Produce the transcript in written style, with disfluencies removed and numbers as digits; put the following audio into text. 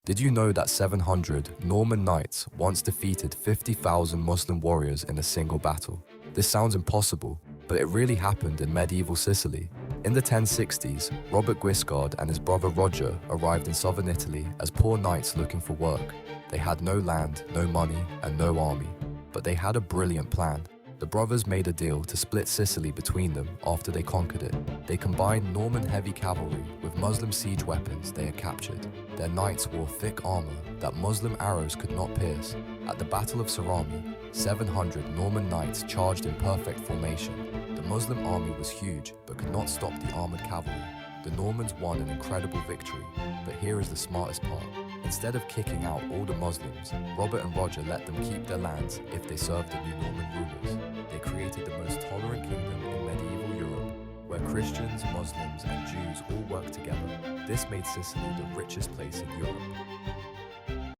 Did you know that 700 Norman knights once defeated 50,000 Muslim warriors in a single battle? This sounds impossible, but it really happened in medieval Sicily. In the 1060s, Robert Guiscard and his brother Roger arrived in southern Italy as poor knights looking for work. They had no land, no money, and no army. But they had a brilliant plan. The brothers made a deal to split Sicily between them after they conquered it. They combined Norman heavy cavalry with Muslim siege weapons they had captured. Their knights wore thick armor that Muslim arrows could not pierce. At the Battle of Sarami, 700 Norman knights charged in perfect formation. The Muslim army was huge but could not stop the armored cavalry. The Normans won an incredible victory, but here is the smartest part. Instead of kicking out all the Muslims, Robert and Roger let them keep their lands if they served the new Norman rulers. They created the most tolerant kingdom in medieval Europe, where Christians, Muslims, and Jews all worked together. This made Sicily the richest place in Europe.